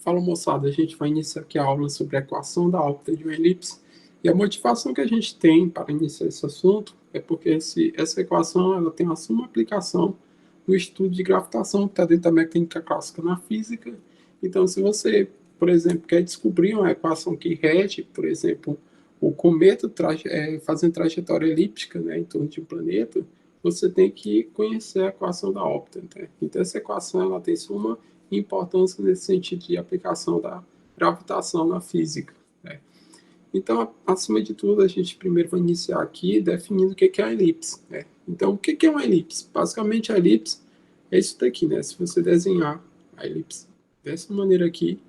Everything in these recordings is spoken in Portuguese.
Fala, moçada, a gente vai iniciar aqui a aula sobre a equação da órbita de uma elipse. E a motivação que a gente tem para iniciar esse assunto é porque essa equação ela tem uma suma aplicação no estudo de gravitação, que está dentro da mecânica clássica na física. Então, se você, por exemplo, quer descobrir uma equação que rege, por exemplo, o cometa fazendo trajetória elíptica, né, em torno de um planeta, você tem que conhecer a equação da órbita. Né? Então, essa equação ela tem suma importância nesse sentido de aplicação da gravitação na física. Né? Então, acima de tudo, a gente primeiro vai iniciar aqui definindo o que é a elipse. Né? Então, o que é uma elipse? Basicamente, a elipse é isso daqui, né? Se você desenhar a elipse dessa maneira aqui,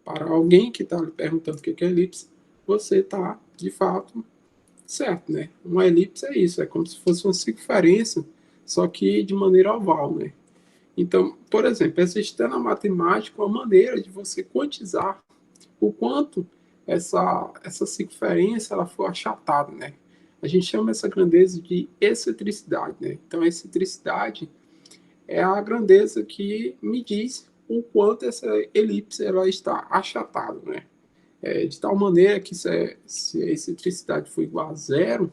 para alguém que está lhe perguntando o que é elipse, você está, de fato, certo, né? Uma elipse é isso, é como se fosse uma circunferência, só que de maneira oval, né? Então, por exemplo, existe na matemática uma maneira de você quantizar o quanto essa circunferência ela for achatada, né? A gente chama essa grandeza de excentricidade, né? Então, a excentricidade é a grandeza que me diz o quanto essa elipse ela está achatada, né? De tal maneira que se a excentricidade for igual a zero,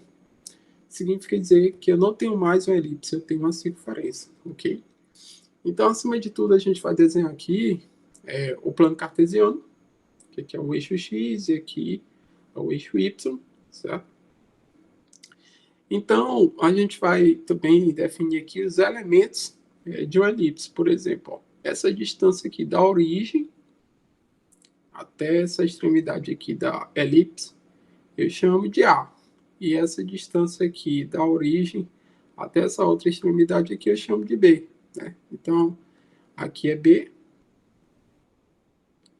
significa dizer que eu não tenho mais uma elipse, eu tenho uma circunferência, ok? Então, acima de tudo, a gente vai desenhar aqui o plano cartesiano, que aqui é o eixo x e aqui é o eixo y, certo? Então, a gente vai também definir aqui os elementos de uma elipse. Por exemplo, ó, essa distância aqui da origem até essa extremidade aqui da elipse, eu chamo de A. E essa distância aqui da origem até essa outra extremidade aqui, eu chamo de B. Né? Então, aqui é B,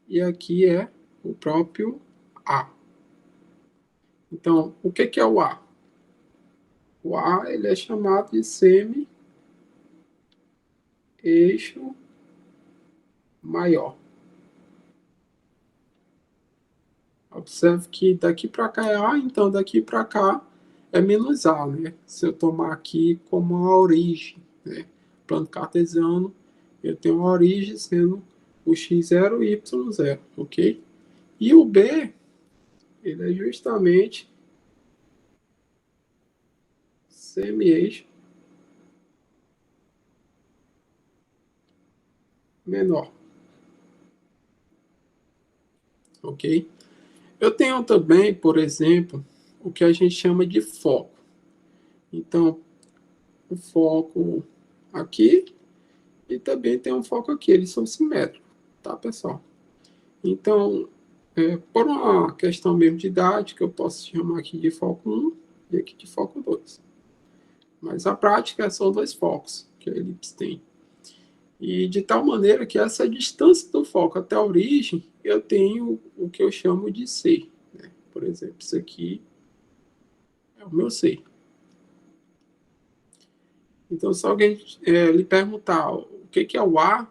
e aqui é o próprio A. Então, o que é o A? O A ele é chamado de semi-eixo maior. Observe que daqui para cá é A, então daqui para cá é menos A, né? Se eu tomar aqui como a origem, né? Plano cartesiano, eu tenho a origem sendo o x0 e y0, ok? E o B, ele é justamente semi-eixo menor, ok? Eu tenho também, por exemplo, o que a gente chama de foco. Então, o foco aqui e também tem um foco aqui, eles são simétricos, tá, pessoal? Então, por uma questão mesmo didática, eu posso chamar aqui de foco 1 e aqui de foco 2. Mas a prática são dois focos que a elipse tem. E de tal maneira que essa distância do foco até a origem, eu tenho o que eu chamo de C. Né? Por exemplo, isso aqui é o meu C. Então, se alguém lhe perguntar o que é o A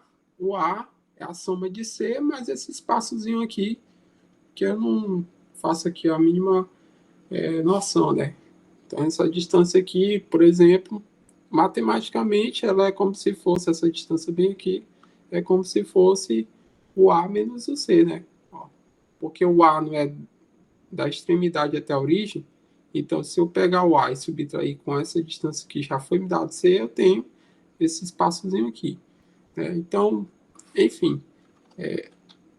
é a soma de C, mas esse espaçozinho aqui, que eu não faço aqui a mínima noção, né? Então, essa distância aqui, por exemplo, matematicamente, ela é como se fosse, essa distância bem aqui, é como se fosse o A menos o C, né? Ó, porque o A não é da extremidade até a origem, então se eu pegar o A e subtrair com essa distância que já foi me dado C, eu tenho esse espaçozinho aqui. Né? Então, enfim,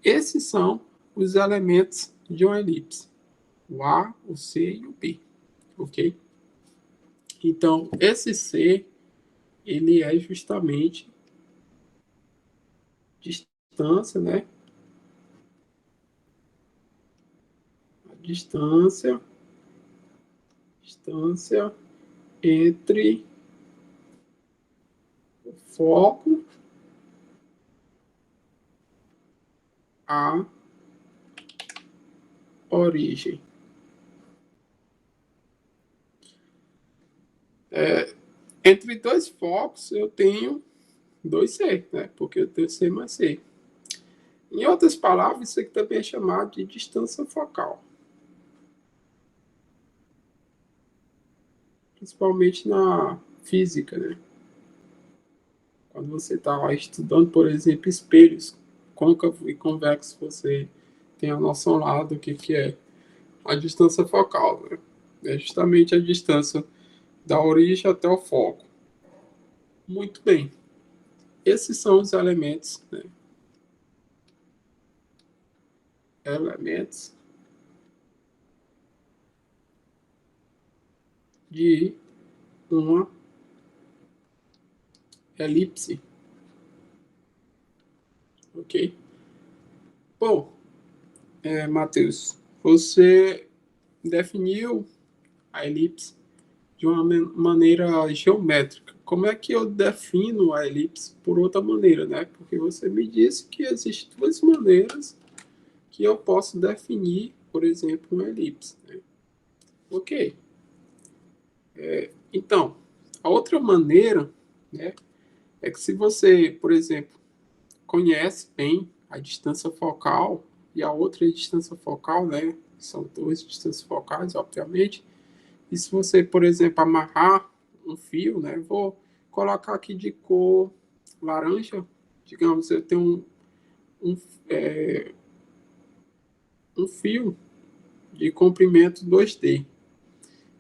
esses são os elementos de uma elipse. O A, o C e o B. Ok? Então, esse C, ele é justamente distância, né? A distância entre o foco, a origem. Entre dois focos, eu tenho 2C, né? Porque eu tenho C mais C. Em outras palavras, isso aqui também é chamado de distância focal. Principalmente na física, né? Quando você está estudando, por exemplo, espelhos côncavo e convexo, você tem a noção lá do que é a distância focal, né? É justamente a distância da origem até o foco. Muito bem. Esses são os elementos, né? Elementos de uma elipse, ok? Bom, Matheus, você definiu a elipse de uma maneira geométrica. Como é que eu defino a elipse por outra maneira, né? Porque você me disse que existem duas maneiras que eu posso definir, por exemplo, uma elipse, né? Ok. Então, a outra maneira, né, é que se você, por exemplo, conhece bem a distância focal e a outra distância focal, né? São duas distâncias focais, obviamente. E se você, por exemplo, amarrar um fio, né? Vou colocar aqui de cor laranja. Digamos, eu tenho um, é, um fio de comprimento 2D.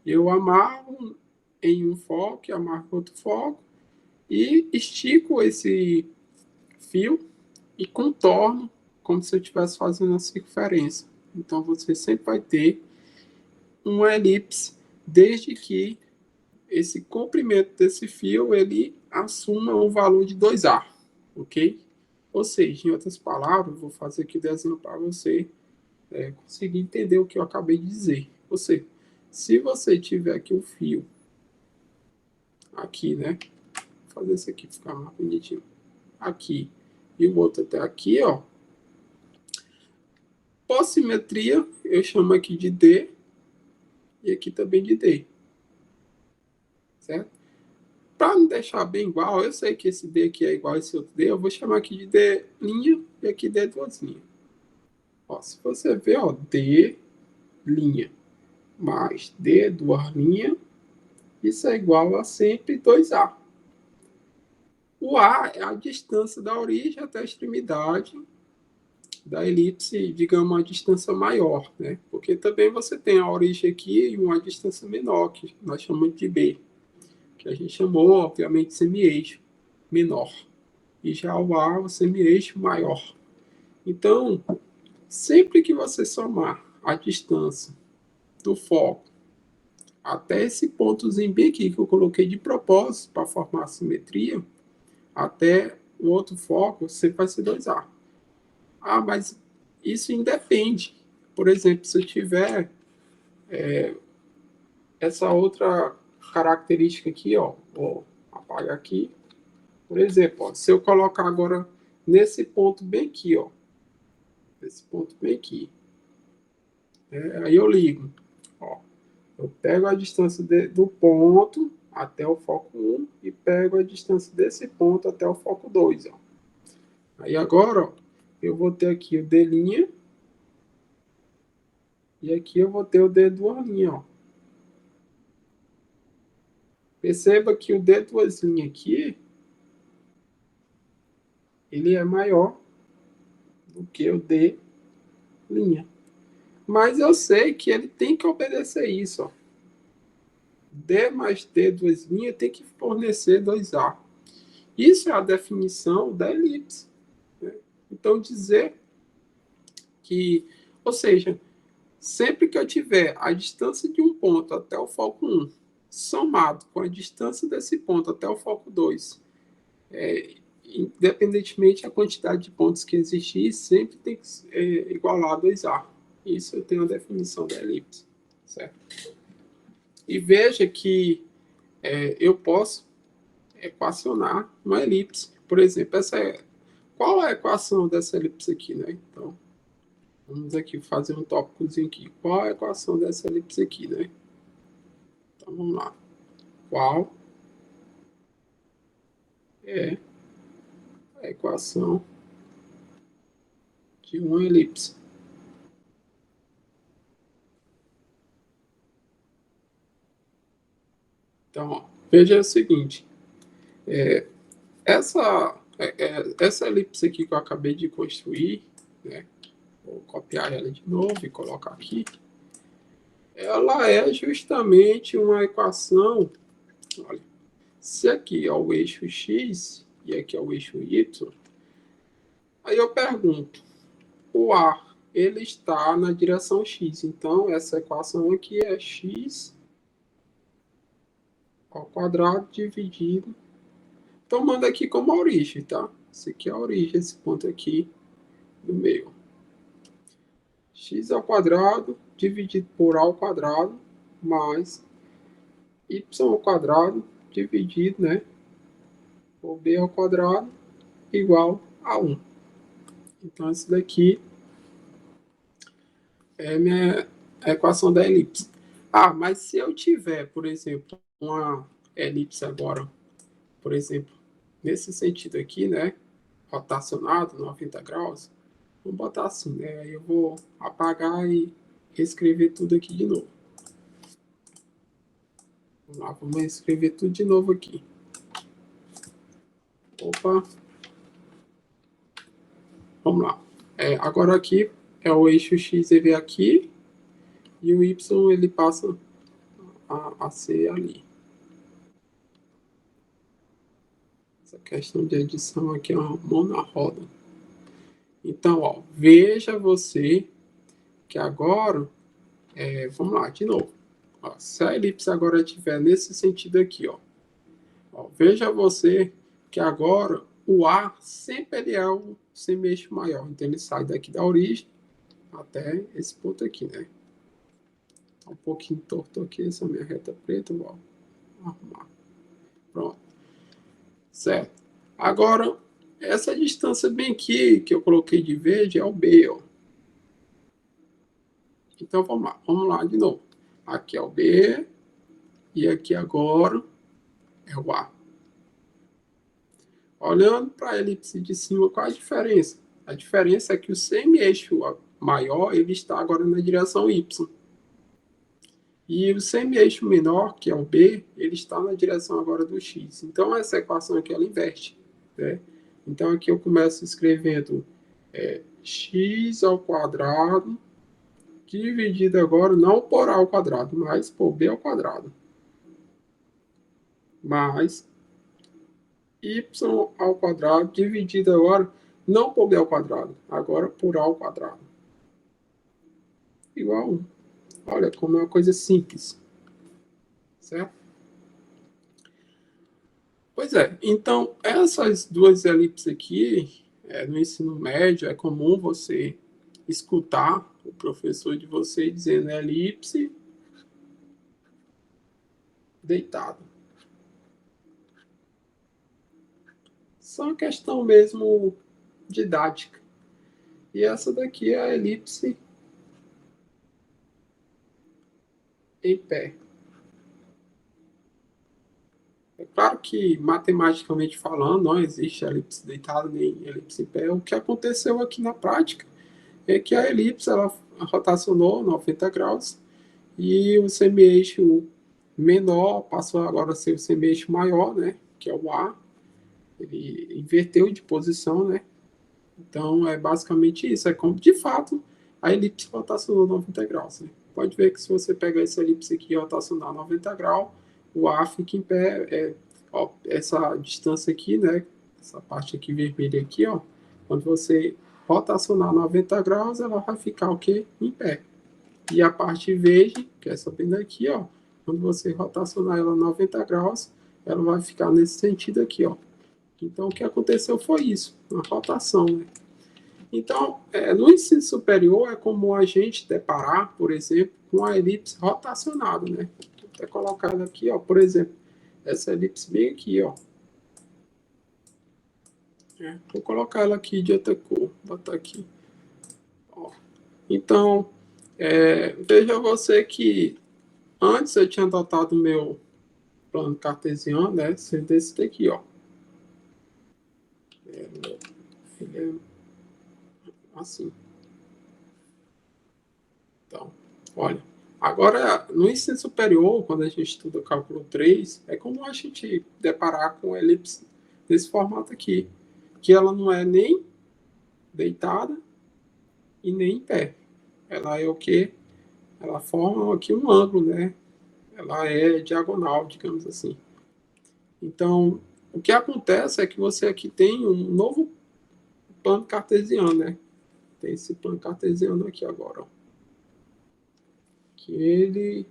Eu amarro em um foco, amarro em outro foco e estico esse fio e contorno como se eu estivesse fazendo a circunferência. Então você sempre vai ter uma elipse desde que esse comprimento desse fio ele assuma um valor de 2A, ok? Ou seja, em outras palavras, vou fazer aqui o desenho para você conseguir entender o que eu acabei de dizer. Ou seja, se você tiver aqui um fio, aqui, né? Vou fazer isso aqui ficar mais bonitinho. Aqui e o outro até aqui, ó. Por simetria, eu chamo aqui de D e aqui também de D, certo? Para não deixar bem igual, eu sei que esse D aqui é igual a esse outro D, eu vou chamar aqui de D' e aqui D duas linhas. Ó, se você ver, ó, D' mais D duas linhas, isso é igual a sempre 2A. O A é a distância da origem até a extremidade da elipse, digamos, uma distância maior, né? Porque também você tem a origem aqui e uma distância menor, que nós chamamos de B, que a gente chamou, obviamente, de semi-eixo menor. E já o A, o semi-eixo maior. Então, sempre que você somar a distância do foco até esse pontozinho bem aqui que eu coloquei de propósito para formar a simetria, até o outro foco, sempre vai ser 2A. Ah, mas isso independe. Por exemplo, se eu tiver essa outra característica aqui, ó, vou apagar aqui. Por exemplo, ó, se eu colocar agora nesse ponto bem aqui, ó, esse ponto bem aqui, aí eu ligo, ó, eu pego a distância do ponto até o foco 1 e pego a distância desse ponto até o foco 2, ó. Aí agora, ó, eu vou ter aqui o D' e aqui eu vou ter o D duas linhas, ó. Perceba que o D duas linhas aqui, ele é maior do que o D'. Mas eu sei que ele tem que obedecer isso, ó. D mais D duas linhas tem que fornecer 2A. Isso é a definição da elipse, né? Então, dizer que, ou seja, sempre que eu tiver a distância de um ponto até o foco 1, somado com a distância desse ponto até o foco 2, independentemente da quantidade de pontos que existir, sempre tem que igualar a 2A. Isso eu tenho a definição da elipse, certo? E veja que eu posso equacionar uma elipse. Por exemplo, qual é a equação dessa elipse aqui, né? Então, vamos aqui fazer um tópicozinho aqui. Qual é a equação dessa elipse aqui, né? Então, vamos lá. Qual é a equação de uma elipse? Então, ó, veja o seguinte. Essa essa elipse aqui que eu acabei de construir, né? Vou copiar ela de novo e colocar aqui. Ela é justamente uma equação. Olha, se aqui é o eixo x e aqui é o eixo y, aí eu pergunto, o A ele está na direção x, então essa equação aqui é x ao quadrado dividido, tomando aqui como origem, tá? Esse aqui é a origem, esse ponto aqui do meio. X ao quadrado dividido por A ao quadrado mais y ao quadrado dividido, né, por b ao quadrado igual a 1. Então, esse daqui é a minha equação da elipse. Ah, mas se eu tiver, por exemplo, uma elipse agora, por exemplo, nesse sentido aqui, né, rotacionado, 90 graus, vamos botar assim, né, aí eu vou apagar e reescrever tudo aqui de novo. Vamos lá, vamos escrever tudo de novo aqui. Opa. Vamos lá. Agora aqui é o eixo x, ele é aqui, e o y ele passa a ser ali. Essa questão de edição aqui é uma mão na roda. Então, ó, veja você que agora, vamos lá, de novo. Ó, se a elipse agora estiver nesse sentido aqui, ó, veja você que agora o A sempre ele é o semi-eixo maior. Então, ele sai daqui da origem até esse ponto aqui, né? Tá um pouquinho torto aqui, essa minha reta preta, vou arrumar. Pronto. Certo. Agora, essa distância bem aqui, que eu coloquei de verde, é o B, ó. Então, vamos lá de novo. Aqui é o B, e aqui agora é o A. Olhando para a elipse de cima, qual a diferença? A diferença é que o semi-eixo maior, ele está agora na direção Y. E o semi-eixo menor, que é o B, ele está na direção agora do X. Então, essa equação aqui, ela inverte, né? Então, aqui eu começo escrevendo x ao quadrado, dividido agora, não por A ao quadrado, mas por B ao quadrado. Mais y ao quadrado, dividido agora, não por B ao quadrado, agora por A ao quadrado. Igual a 1. Olha como é uma coisa simples. Certo? Pois é. Então, essas duas elipses aqui, no ensino médio, é comum você escutar o professor de você dizendo elipse deitado. Só uma questão mesmo didática. E essa daqui é a elipse em pé. É claro que, matematicamente falando, não existe elipse deitada nem elipse em pé. O que aconteceu aqui na prática é que a elipse ela rotacionou 90 graus e o semi-eixo menor passou agora a ser o semi-eixo maior, né, que é o A. Ele inverteu de posição, né? Então, é basicamente isso. É como, de fato, a elipse rotacionou 90 graus. Né? Pode ver que se você pegar essa elipse aqui e rotacionar 90 graus, o A fica em pé. Ó, essa distância aqui, né? Essa parte aqui vermelha aqui, ó. Quando você rotacionar 90 graus, ela vai ficar o quê? Em pé. E a parte verde, que é essa bem daqui, ó. Quando você rotacionar ela 90 graus, ela vai ficar nesse sentido aqui, ó. Então, o que aconteceu foi isso, uma rotação. Né? Então, no ensino superior, é comum a gente deparar, por exemplo, com a elipse rotacionada. Né? Vou até colocar ela aqui, ó, por exemplo, essa elipse bem aqui. Ó. Vou colocar ela aqui de outra cor, vou botar aqui. Ó. Então, veja você que antes eu tinha adotado o meu plano cartesiano, né, sendo desse daqui, ó. Assim. Então, olha. Agora, no ensino superior, quando a gente estuda cálculo 3, é comum a gente deparar com elipse desse formato aqui. que ela não é nem deitada e nem em pé. Ela é o quê? Ela forma aqui um ângulo, né? Ela é diagonal, digamos assim. Então, o que acontece é que você aqui tem um novo plano cartesiano, né? Tem esse plano cartesiano aqui agora, ó. Que ele...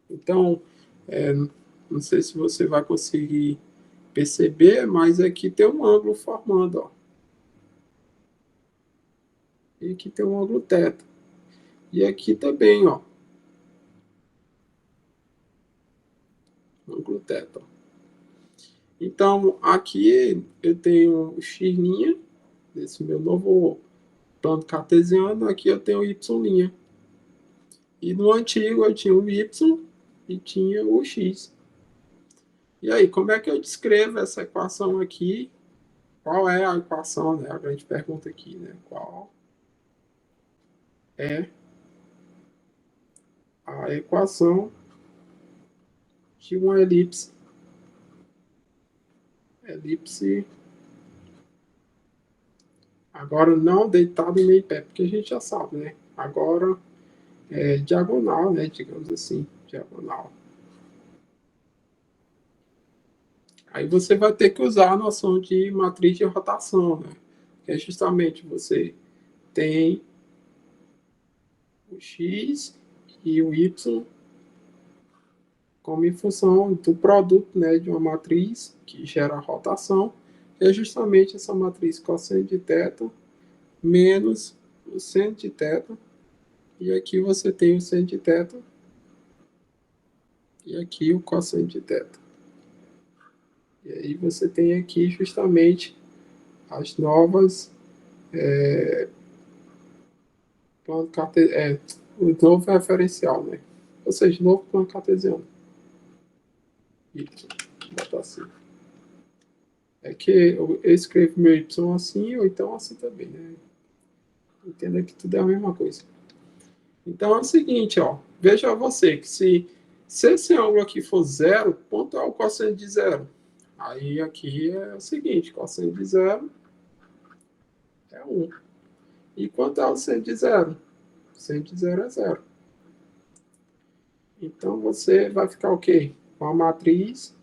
Então, não sei se você vai conseguir perceber, mas aqui tem um ângulo formando, ó. E aqui tem um ângulo θ. E aqui também, ó. Ângulo θ. Então, aqui eu tenho o x', nesse meu novo plano cartesiano, aqui eu tenho o y'. E no antigo eu tinha o y e tinha o x. E aí, como é que eu descrevo essa equação aqui? Qual é a equação, né? A grande pergunta aqui, né? Qual é a equação de uma elipse? Elipse, agora não deitado nem em pé, porque a gente já sabe, né? Agora é diagonal, né? Digamos assim, diagonal. Aí você vai ter que usar a noção de matriz de rotação, né? Que é justamente você tem o x e o y como em função do produto, né, de uma matriz que gera rotação, que é justamente essa matriz cosseno de θ menos o seno de θ, e aqui você tem o seno de θ e aqui o cosseno de θ. E aí você tem aqui justamente as novas o novo referencial, né? Ou seja, novo plano cartesiano. Y, botar assim. É que eu escrevo meu y assim, ou então assim também, né? Entenda que tudo é a mesma coisa. Então é o seguinte, ó. Veja você que se esse ângulo aqui for zero, quanto é o cosseno de zero? Aí aqui é o seguinte, cosseno de zero é 1. E quanto é o seno de zero? O seno de zero é zero. Então você vai ficar o quê? Com a matriz,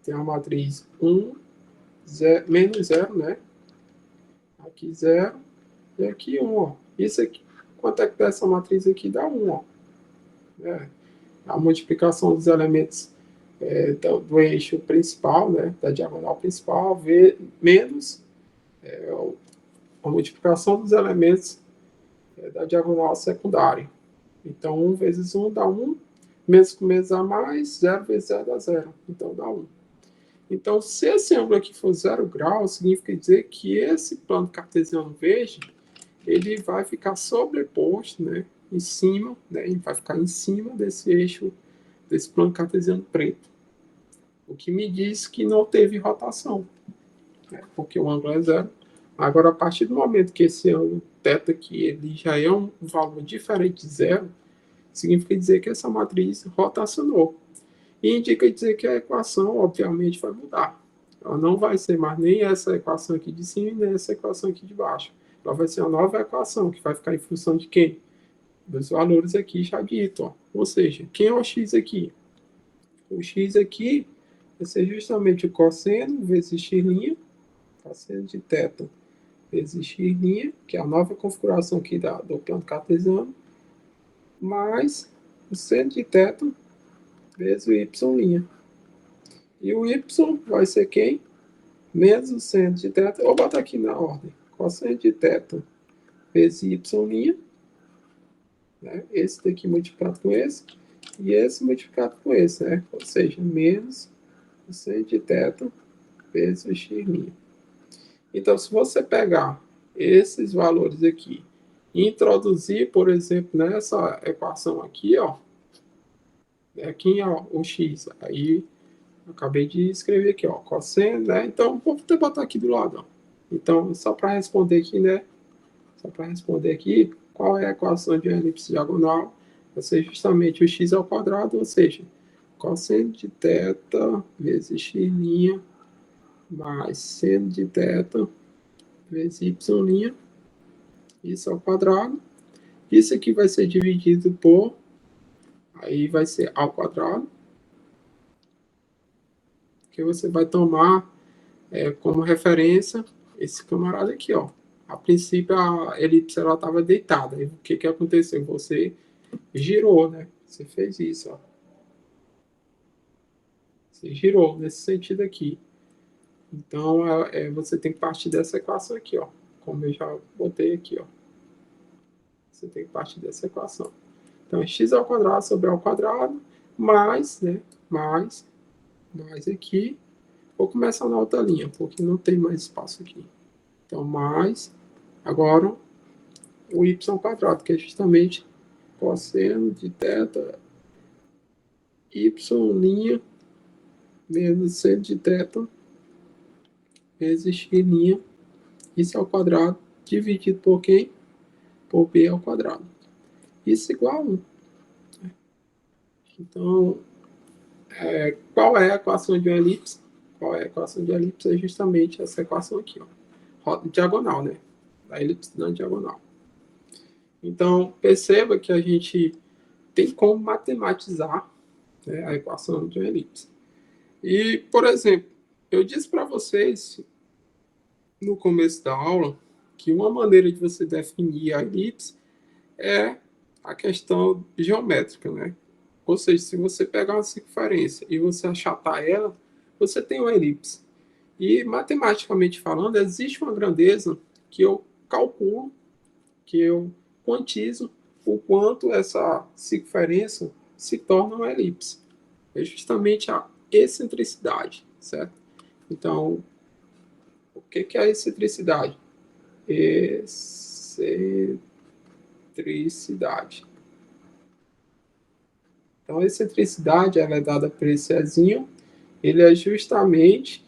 tem a matriz 1, 0, menos 0, né? Aqui 0 e aqui 1, ó. Isso aqui, quanto é que dá essa matriz aqui? Dá 1, ó. É, a multiplicação dos elementos do eixo principal, né, da diagonal principal, menos a multiplicação dos elementos da diagonal secundária. Então, 1 vezes 1 dá 1, menos com menos a mais, 0 vezes 0 dá 0, então dá 1. Então, se esse ângulo aqui for 0 graus, significa dizer que esse plano cartesiano verde, ele vai ficar sobreposto, né, em cima, né, ele vai ficar em cima desse eixo, desse plano cartesiano preto. O que me diz que não teve rotação, né, porque o ângulo é zero. Agora, a partir do momento que esse ângulo θ aqui ele já é um valor diferente de zero, significa dizer que essa matriz rotacionou. E indica dizer que a equação, obviamente, vai mudar. Ela não vai ser mais nem essa equação aqui de cima, nem essa equação aqui de baixo. Ela vai ser uma nova equação, que vai ficar em função de quem? Dos valores aqui já dito, ó. Ou seja, quem é o x aqui? O x aqui vai ser justamente o cosseno vezes x', cosseno de θ vezes x', que é a nova configuração aqui do plano cartesiano, mais o seno de θ vezes o y'. E o y vai ser quem? Menos o seno de θ, vou botar aqui na ordem, cosseno de θ vezes y', né? Esse daqui multiplicado com esse, e esse multiplicado com esse, né? Ou seja, menos o seno de θ vezes o x'. Então, se você pegar esses valores aqui e introduzir, por exemplo, nessa equação aqui, ó, aqui, ó, o x, aí eu acabei de escrever aqui, ó, cosseno, né? Então, vou até botar aqui do lado, ó. Então, só para responder aqui, né? Só para responder aqui, qual é a equação de elipse diagonal? Vai ser justamente o x ao quadrado, ou seja, cosseno de θ vezes x' mais seno de θ vezes y', isso ao quadrado. Isso aqui vai ser dividido por, aí vai ser ao quadrado, que você vai tomar como referência esse camarada aqui, ó. A princípio a elipse ela estava deitada. E o que aconteceu? Você girou, né? Você fez isso, ó. Você girou nesse sentido aqui. Então você tem que partir dessa equação aqui, ó. Como eu já botei aqui, ó. Você tem que partir dessa equação. Então é x ao quadrado sobre ao quadrado mais, né? Mais aqui. Vou começar na outra linha, porque não tem mais espaço aqui. Então, mais, agora, o y quadrado, que é justamente cosseno de θ y' menos seno de θ vezes x', isso ao quadrado, dividido por quem? Por b ao quadrado. Isso igual a 1. Então, qual é a equação de uma elipse? Qual é a equação de elipse? É justamente essa equação aqui, ó. Diagonal, né? A elipse na diagonal. Então, perceba que a gente tem como matematizar, né, a equação de uma elipse. E, por exemplo, eu disse para vocês no começo da aula que uma maneira de você definir a elipse é a questão geométrica, né? Ou seja, se você pegar uma circunferência e você achatar ela, você tem uma elipse. E, matematicamente falando, existe uma grandeza que eu calculo, que eu quantizo o quanto essa circunferência se torna uma elipse. É justamente a excentricidade, certo? Então, o que é a excentricidade? Excentricidade. Então, a excentricidade ela é dada por esse Ezinho. Ele é justamente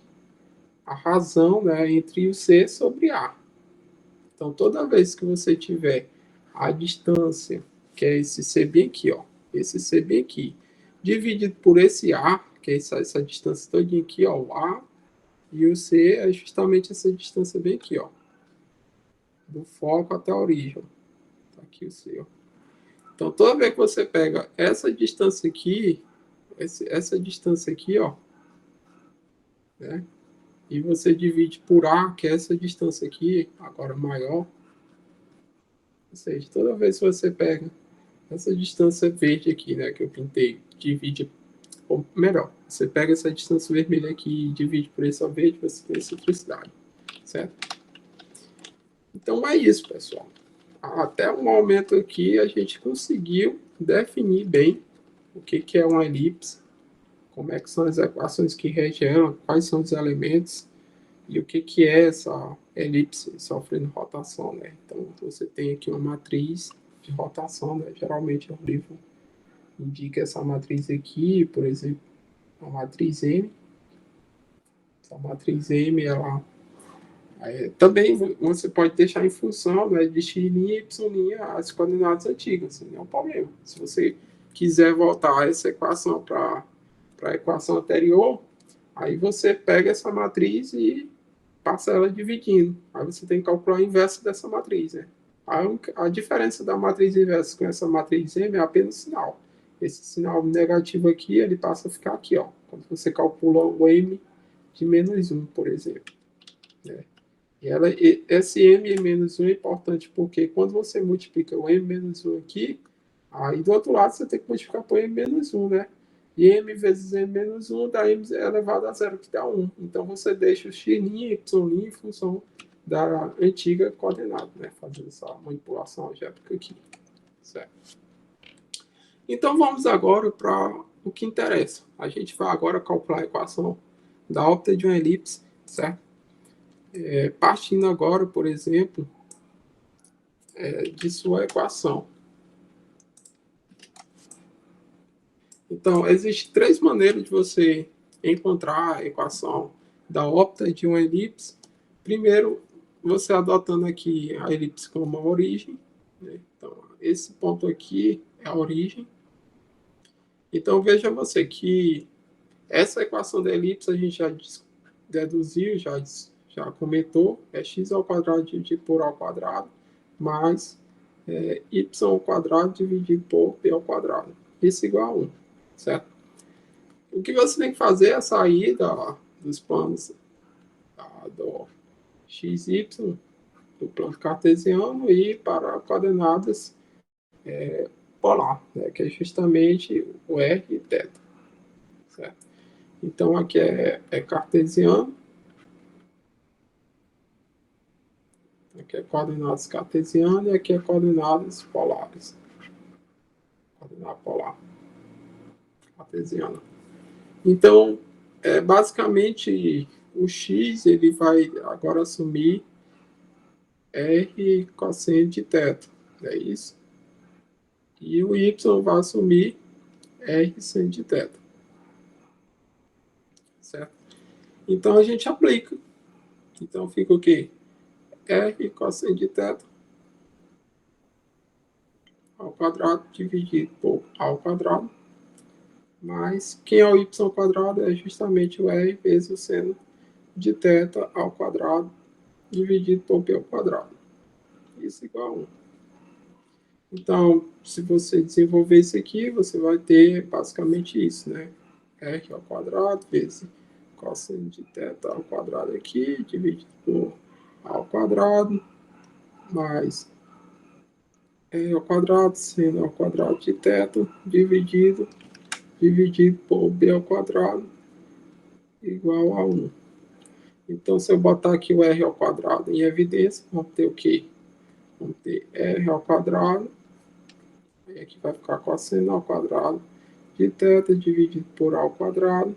a razão, né, entre o C sobre A. Então, toda vez que você tiver a distância, que é esse C bem aqui, ó, esse C bem aqui, dividido por esse A, que é essa distância todinha aqui, ó, o A, e o C é justamente essa distância bem aqui, ó, do foco até a origem. Tá aqui o C, ó. Então, toda vez que você pega essa distância aqui, essa distância aqui, ó, né, e você divide por A, que é essa distância aqui, agora maior, ou seja, toda vez que você pega essa distância verde aqui, né, que eu pintei, divide, ou melhor, você pega essa distância vermelha aqui e divide por essa verde, você tem excentricidade, certo? Então é isso, pessoal. Até o momento aqui a gente conseguiu definir bem o que é uma elipse, como é que são as equações que regem ela, quais são os elementos e o que é essa elipse sofrendo rotação, né? Então você tem aqui uma matriz de rotação, né? Geralmente o livro indica essa matriz aqui, por exemplo, a matriz M. Essa matriz M, ela também você pode deixar em função, né, de x' e y' as coordenadas antigas, sem nenhum problema. Se você quiser voltar essa equação para a equação anterior, aí você pega essa matriz e passa ela dividindo. Aí você tem que calcular a inversa dessa matriz, né? A diferença da matriz inversa com essa matriz M é apenas o sinal. Esse sinal negativo aqui, ele passa a ficar aqui, ó. Quando você calcula o M de menos 1, por exemplo. Né? Esse M menos 1 é importante porque quando você multiplica o M menos 1 aqui, aí do outro lado você tem que multiplicar por M menos 1, né? E M vezes M menos 1 dá M elevado a zero, que dá 1. Então você deixa o x' e y' em função da antiga coordenada, né? Fazendo essa manipulação algébrica aqui. Certo? Então vamos agora para o que interessa. A gente vai agora calcular a equação da órbita de uma elipse, certo? Partindo agora, por exemplo, de sua equação. Então, existem três maneiras de você encontrar a equação da órbita de uma elipse. Primeiro, você adotando aqui a elipse como a origem. Né? Então, esse ponto aqui é a origem. Então, veja você que essa equação da elipse a gente já deduziu, já comentou, é x ao quadrado dividido por a ao quadrado, mais y ao quadrado dividido por b ao quadrado. Isso é igual a 1, certo? O que você tem que fazer é sair dos planos do xy, do plano cartesiano, e para coordenadas polar, né, que é justamente o r e θ, certo? Então, aqui é cartesiano, aqui é coordenadas cartesianas e aqui é coordenadas polares. Coordenada polar cartesiana. Então, basicamente, o x ele vai agora assumir r cosseno de θ, é isso? E o y vai assumir r seno de θ, certo? Então, a gente aplica. Então, fica o quê? R cosseno de θ ao quadrado dividido por a ao quadrado, mas quem é o y ao quadrado é justamente o r vezes o seno de θ ao quadrado dividido por b ao quadrado. Isso é igual a 1. Então, se você desenvolver isso aqui, você vai ter basicamente isso, né? R ao quadrado vezes cosseno de θ ao quadrado aqui, dividido por a ao quadrado, mais R ao quadrado, seno ao quadrado de θ, dividido por b ao quadrado, igual a 1. Então, se eu botar aqui o r ao quadrado em evidência, vamos ter o quê? Vamos ter r ao quadrado, e aqui vai ficar cosseno ao quadrado de θ dividido por a ao quadrado,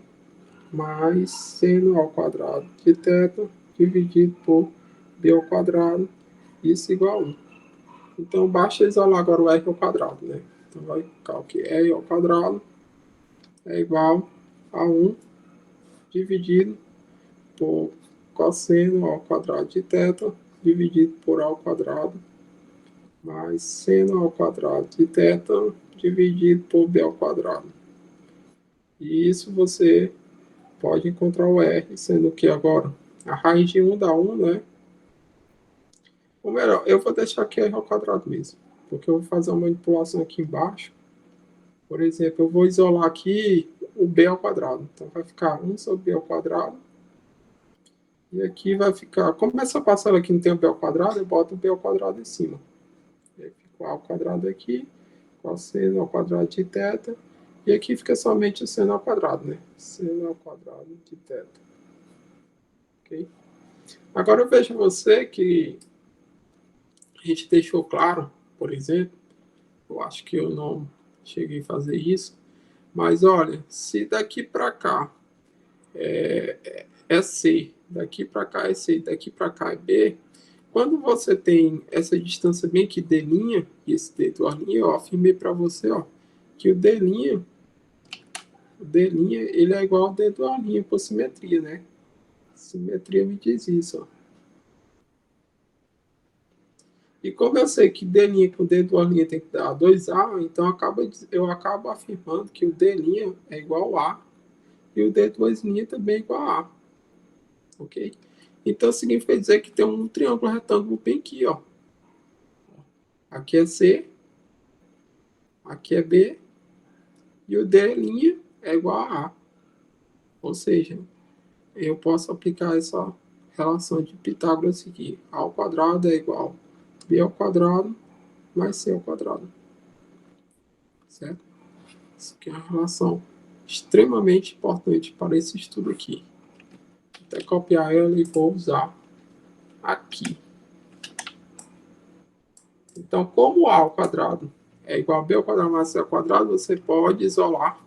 mais seno ao quadrado de θ dividido por b ao quadrado, isso igual a 1. Então, basta isolar agora o r ao quadrado, né? Então, vai ficar o que? R ao quadrado é igual a 1 dividido por cosseno ao quadrado de θ dividido por a ao quadrado, mais seno ao quadrado de θ dividido por b ao quadrado. E isso você pode encontrar o r, sendo que agora a raiz de 1 dá 1, né? Ou melhor, eu vou deixar aqui r ao quadrado mesmo, porque eu vou fazer uma manipulação aqui embaixo. Por exemplo, eu vou isolar aqui o b ao quadrado. Então, vai ficar 1 sobre b ao quadrado. E aqui vai ficar... Como essa parcela aqui não tem o b ao quadrado, eu boto o b ao quadrado em cima. E aí fica o a ao quadrado aqui, cosseno ao quadrado de θ. E aqui fica somente o seno ao quadrado, né? Seno ao quadrado de θ. Ok? Agora, veja você que a gente deixou claro, por exemplo, eu acho que eu não cheguei a fazer isso, mas olha, se daqui para cá é C, daqui para cá é C, daqui para cá é B, quando você tem essa distância bem aqui D', e esse D duas linhas, eu afirmei para você, ó, que o D', ele é igual ao D duas linhas por simetria, né? Simetria me diz isso, ó. E como eu sei que D' com D duas linhas tem que dar 2A, então eu acabo afirmando que o D' é igual a e o D duas linhas também é igual a. Ok? Então significa dizer que tem um triângulo retângulo bem aqui, ó. Aqui é C, aqui é B, e o D' é igual a A. Ou seja, eu posso aplicar essa relação de Pitágoras aqui. A ao quadrado é igual a B ao quadrado mais C ao quadrado. Certo? Isso aqui é uma relação extremamente importante para esse estudo aqui. Vou até copiar ela e vou usar aqui. Então, como A ao quadrado é igual a B ao quadrado mais C ao quadrado, você pode isolar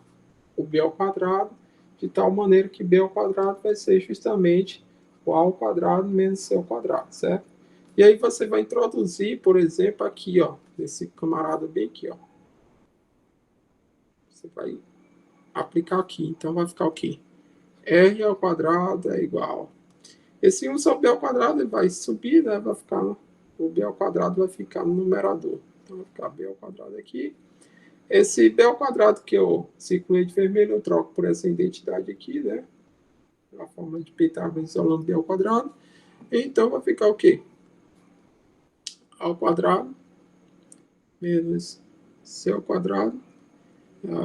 o B ao quadrado de tal maneira que B ao quadrado vai ser justamente o A ao quadrado menos C ao quadrado, certo? E aí você vai introduzir, por exemplo, aqui, ó, nesse camarada bem aqui, ó. Você vai aplicar aqui. Então, vai ficar o quê? R ao quadrado é igual. Esse 1 sobre B ao quadrado ele vai subir, né? Vai ficar, o B ao quadrado vai ficar no numerador. Então, vai ficar B ao quadrado aqui. Esse b ao quadrado que eu circulei de vermelho, eu troco por essa identidade aqui, né? A forma de Pitágoras isolando b ao quadrado. Então, vai ficar o quê? A ao quadrado menos c ao quadrado.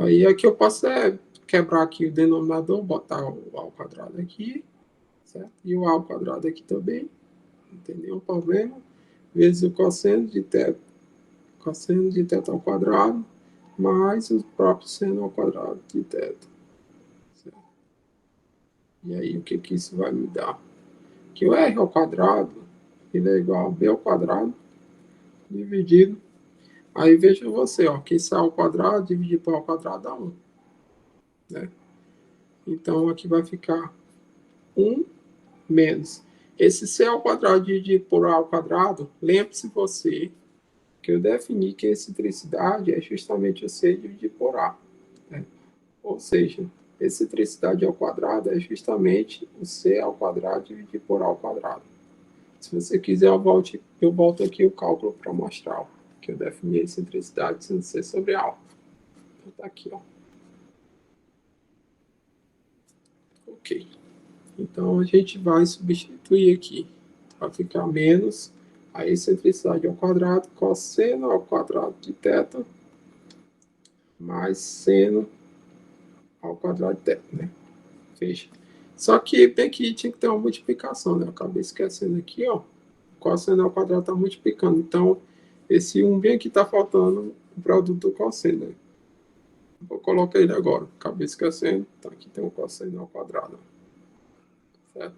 Aí aqui eu posso quebrar aqui o denominador, botar o a ao quadrado aqui, certo? E o a ao quadrado aqui também, não tem nenhum problema. Vezes o cosseno de θ ao quadrado, mais o próprio seno ao quadrado de θ. Certo? E aí, o que isso vai me dar? Que o r ao quadrado, ele é igual a b ao quadrado, dividido. Aí, veja você, ó, que isso é ao quadrado, dividido por ao quadrado dá 1. Né? Então, aqui vai ficar 1 menos. Esse c ao quadrado dividido por a ao quadrado, lembre-se você que eu defini que a excentricidade é justamente o c dividido por a. Né? Ou seja, excentricidade ao quadrado é justamente o c ao quadrado dividido por a ao quadrado. Se você quiser, eu volto aqui o cálculo para mostrar que eu defini a excentricidade sendo c sobre a. Então, tá aqui, ó. Ok. Então, a gente vai substituir aqui. Vai ficar menos a excentricidade ao quadrado, cosseno ao quadrado de θ, mais seno ao quadrado de θ, né? Fecha. Só que bem que tinha que ter uma multiplicação, né? Eu acabei esquecendo aqui, ó. O cosseno ao quadrado está multiplicando. Então, esse 1 bem aqui está faltando o produto do cosseno, né? Vou colocar ele agora. Acabei esquecendo. Então, aqui tem um cosseno ao quadrado. Certo?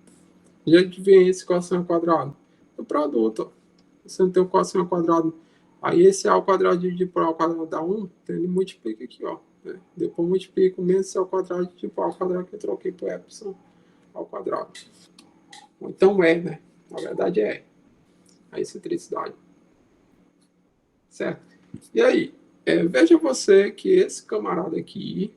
E onde vem esse cosseno ao quadrado? O produto, ó. Você não tem o cosseno ao quadrado. Aí esse a ao quadrado dividido por a ao quadrado dá 1. Então, ele multiplica aqui, ó. Né? Depois multiplica o menos c ao quadrado dividido por a ao quadrado que eu troquei por epsilon ao quadrado. Então é, né? Na verdade é a excentricidade. Certo? E aí, veja você que esse camarada aqui,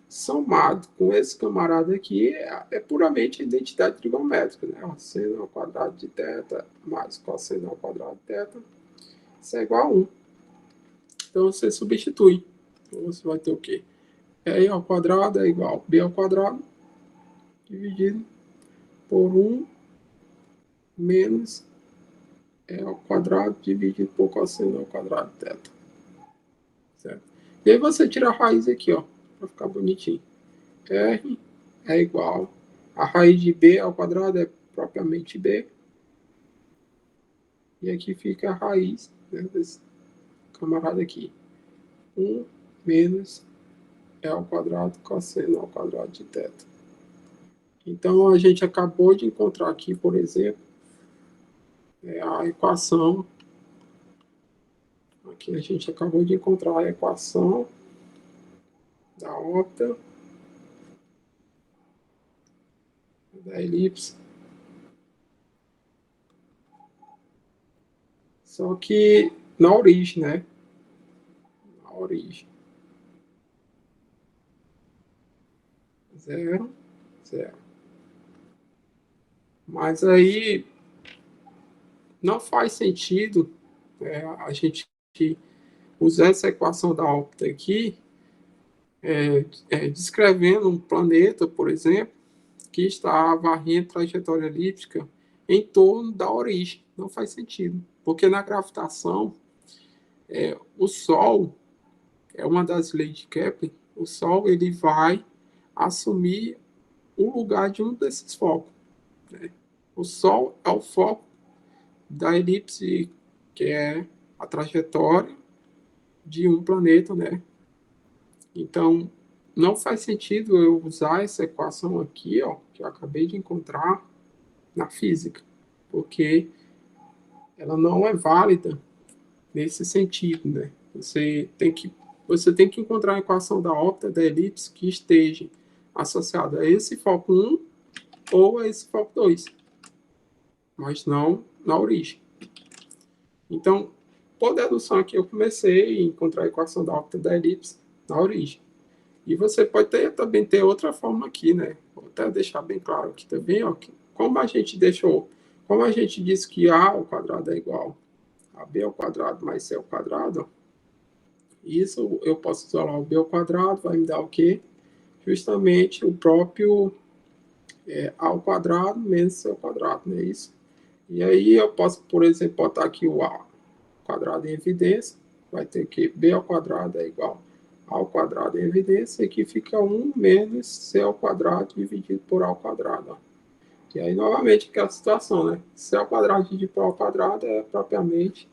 somado com esse camarada aqui, é puramente identidade trigonométrica, né? Seno ao quadrado de θ mais cosseno ao quadrado de θ, isso é igual a 1. Então você substitui. Então você vai ter o quê? E ao quadrado é igual a b ao quadrado dividido por 1 menos e ao quadrado dividido por cosseno ao quadrado de θ. Certo? E aí você tira a raiz aqui, ó, para ficar bonitinho. R é igual a raiz de b ao quadrado é propriamente b. E aqui fica a raiz, né, desse camarada aqui. 1 menos e ao quadrado cosseno ao quadrado de θ. Então, a gente acabou de encontrar aqui, por exemplo, a equação. Aqui a gente acabou de encontrar a equação da órbita da elipse. Só que na origem, né? Na origem. 0, 0. Mas aí não faz sentido a gente usar essa equação da órbita aqui descrevendo um planeta, por exemplo, que está varrendo trajetória elíptica em torno da origem. Não faz sentido. Porque na gravitação, o Sol, é uma das leis de Kepler, o Sol ele vai assumir o lugar de um desses focos. Né? O Sol é o foco da elipse, que é a trajetória de um planeta, né? Então, não faz sentido eu usar essa equação aqui, ó, que eu acabei de encontrar na física, porque ela não é válida nesse sentido, né? Você tem que encontrar a equação da órbita da elipse que esteja associada a esse foco 1 ou a esse foco 2, mas não na origem. Então, por dedução aqui, eu comecei a encontrar a equação da órbita da elipse na origem. E você pode também ter outra forma aqui, né? Vou até deixar bem claro aqui também, ó, que como a gente disse que a ao quadrado é igual AB ao quadrado mais C ao quadrado, ó. Isso eu posso isolar o B ao quadrado, vai me dar o quê? Justamente o próprio A ao quadrado menos C ao quadrado, não é isso? E aí eu posso, por exemplo, botar aqui o A quadrado em evidência, vai ter que B ao quadrado é igual A ao quadrado em evidência, e aqui fica 1 menos C ao quadrado dividido por A ao quadrado, ó. E aí, novamente, aquela situação, né? C ao quadrado dividido por A ao quadrado é propriamente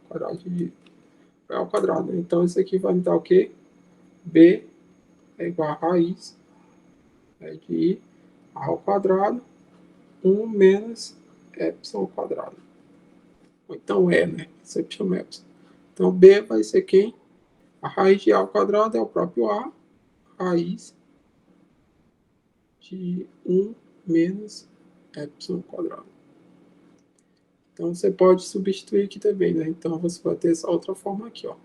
quadrado dividido por A ao quadrado, né? Então, isso aqui vai me dar o quê? B é igual a raiz de A ao quadrado, 1 menos epsilon ao quadrado. Então, né? Sempre chama epsilon. Então, B vai ser quem? A raiz de A ao quadrado é o próprio A, raiz de 1 menos epsilon ao quadrado. Então, você pode substituir aqui também, né? Então, você vai ter essa outra forma aqui, ó.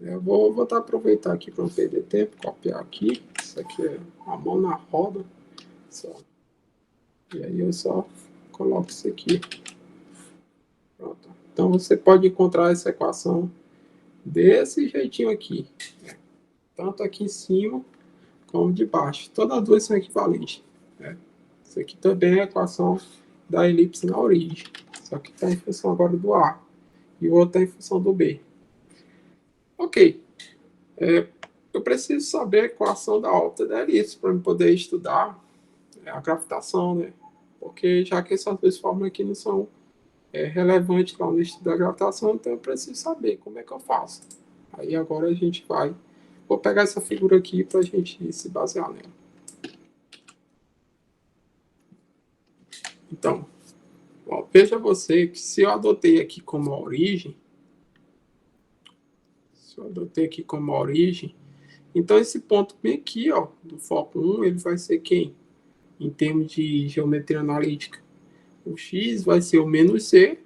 Eu vou aproveitar aqui para não perder tempo, copiar aqui. Isso aqui é a mão na roda. Só. E aí eu só coloco isso aqui. Pronto. Então, você pode encontrar essa equação desse jeitinho aqui. Né? Tanto aqui em cima como de baixo. Todas as duas são equivalentes. Né? Isso aqui também é a equação da elipse na origem. Só que está em função agora do A. E o outro está em função do B. Ok. Eu preciso saber a equação da órbita da elipse para poder estudar a gravitação, né? Porque já que essas duas fórmulas aqui não são relevantes lá no estudo da gravitação, então eu preciso saber como é que eu faço. Aí agora a gente vai... Vou pegar essa figura aqui para a gente se basear nela. Então, ó, veja você que se eu adotei aqui como origem, então esse ponto bem aqui, ó, do foco 1, ele vai ser quem? Em termos de geometria analítica. O x vai ser o menos c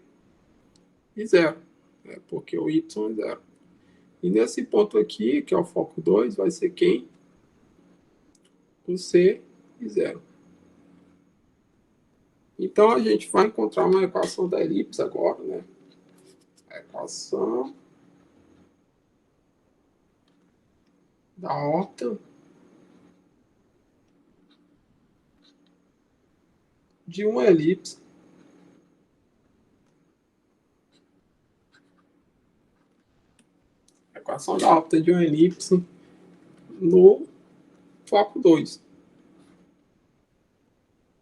e 0, né, porque o y é 0. E nesse ponto aqui, que é o foco 2, vai ser quem? O c e 0. Então, a gente vai encontrar uma equação da elipse agora, né? A equação da órbita de uma elipse equação da órbita de uma elipse no foco 2.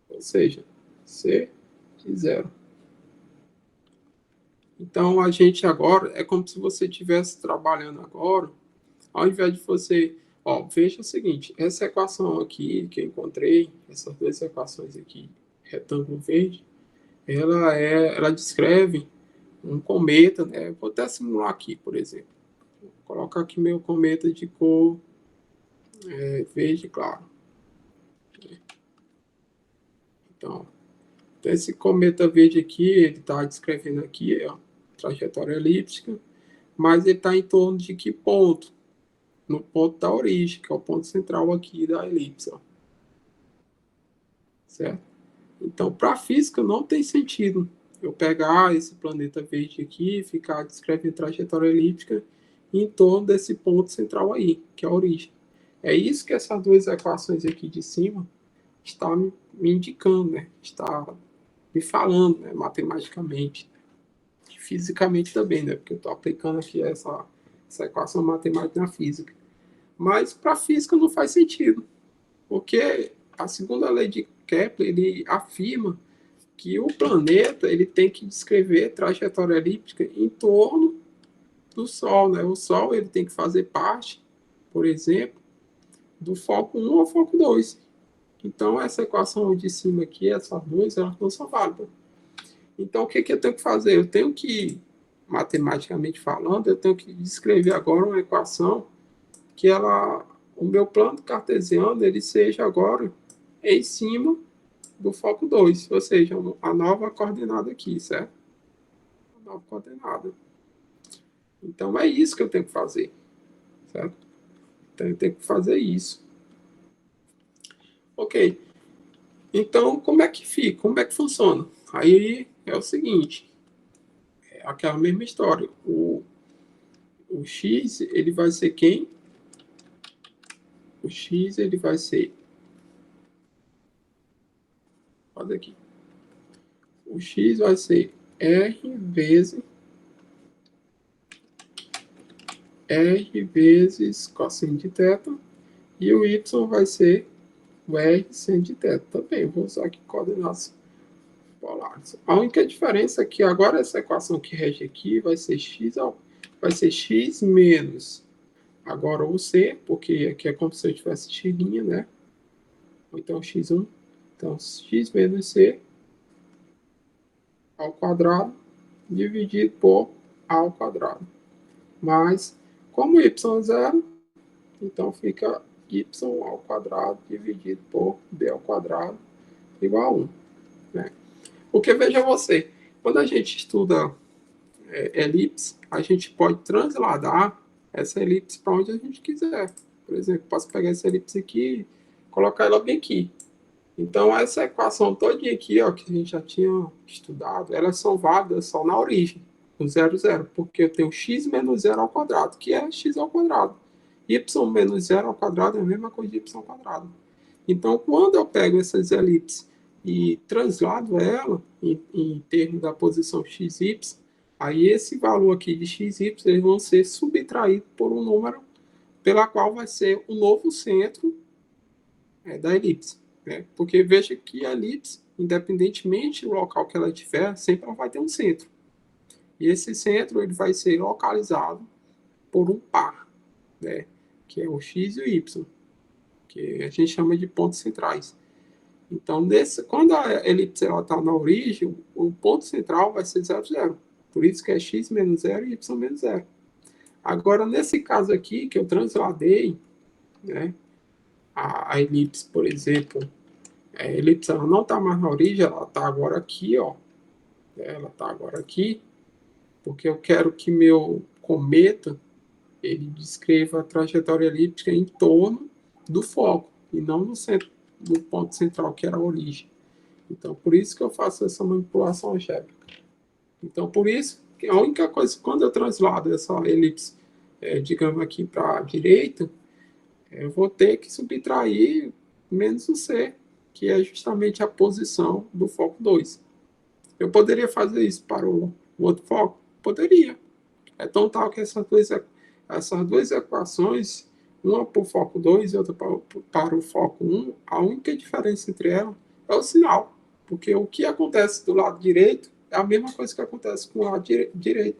Ou seja, C e 0. Então, a gente agora, é como se você estivesse trabalhando agora, ao invés de você... Ó, veja o seguinte, essa equação aqui que eu encontrei, essas duas equações aqui, retângulo verde, ela descreve um cometa, né? Vou até simular aqui, por exemplo. Vou colocar aqui meu cometa de cor verde claro. Então, esse cometa verde aqui, ele está descrevendo aqui, ó, trajetória elíptica, mas ele está em torno de que ponto? No ponto da origem, que é o ponto central aqui da elipse, ó. Certo? Então, para a física, não tem sentido eu pegar esse planeta verde aqui e ficar descrevendo trajetória elíptica em torno desse ponto central aí, que é a origem. É isso que essas duas equações aqui de cima estão me indicando, né? Está me falando, né? Matematicamente. E fisicamente também, né? Porque eu estou aplicando aqui essa equação matemática na física. Mas para a física não faz sentido, porque a segunda lei de Kepler ele afirma que o planeta ele tem que descrever trajetória elíptica em torno do Sol, né? O Sol ele tem que fazer parte, por exemplo, do foco 1 ao foco 2. Então essa equação de cima aqui, essas duas, elas não são válidas. Então o que eu tenho que fazer? Eu tenho que, matematicamente falando, eu tenho que descrever agora uma equação que o meu plano cartesiano ele seja agora em cima do foco 2, ou seja, a nova coordenada aqui, certo? A nova coordenada. Então é isso que eu tenho que fazer, certo? Então eu tenho que fazer isso. Ok. Então como é que fica? Como é que funciona? Aí é o seguinte, aquela mesma história. O x, ele vai ser quem? O x, ele vai ser... Olha aqui. O x vai ser r vezes cosseno de θ, e o y vai ser o r seno de θ. Também vou usar aqui coordenadas polares. A única diferença é que agora essa equação que rege aqui vai ser x menos agora o c, porque aqui é como se eu tivesse x', né? Ou então x1. Então, x menos c ao quadrado dividido por a ao quadrado. Mas, como y é zero, então fica y ao quadrado dividido por b ao quadrado igual a 1. Né? Porque, veja você, quando a gente estuda elipse, a gente pode transladar essa elipse para onde a gente quiser. Por exemplo, posso pegar essa elipse aqui e colocar ela bem aqui. Então, essa equação toda aqui, ó, que a gente já tinha estudado, elas são válidas só na origem, no 0, 0, porque eu tenho x menos 0 ao quadrado, que é x ao quadrado. Y menos 0 ao quadrado é a mesma coisa de y ao quadrado. Então, quando eu pego essas elipses e translado ela em termos da posição x, y, aí esse valor aqui de x, y, eles vão ser subtraídos por um número pela qual vai ser o novo centro da elipse. Né? Porque veja que a elipse, independentemente do local que ela estiver, sempre ela vai ter um centro. E esse centro ele vai ser localizado por um par, né? Que é o x e o y, que a gente chama de pontos centrais. Então, quando a elipse está na origem, o ponto central vai ser 0, 0. Por isso que é x menos 0 e y menos 0. Agora, nesse caso aqui, que eu transladei, né, a elipse, por exemplo, a elipse ela não está mais na origem, ela está agora aqui, ó. Ela está agora aqui, porque eu quero que meu cometa ele descreva a trajetória elíptica em torno do foco, e não no centro, do ponto central, que era a origem. Então, por isso que eu faço essa manipulação algébrica. Então, por isso, que a única coisa, quando eu translado essa elipse, digamos aqui para a direita, eu vou ter que subtrair menos o C, que é justamente a posição do foco 2. Eu poderia fazer isso para o outro foco? Poderia. É tão tal que essas duas equações, uma para o foco 2 e outra para o foco 1, a única diferença entre elas é o sinal. Porque o que acontece do lado direito é a mesma coisa que acontece com o lado direito.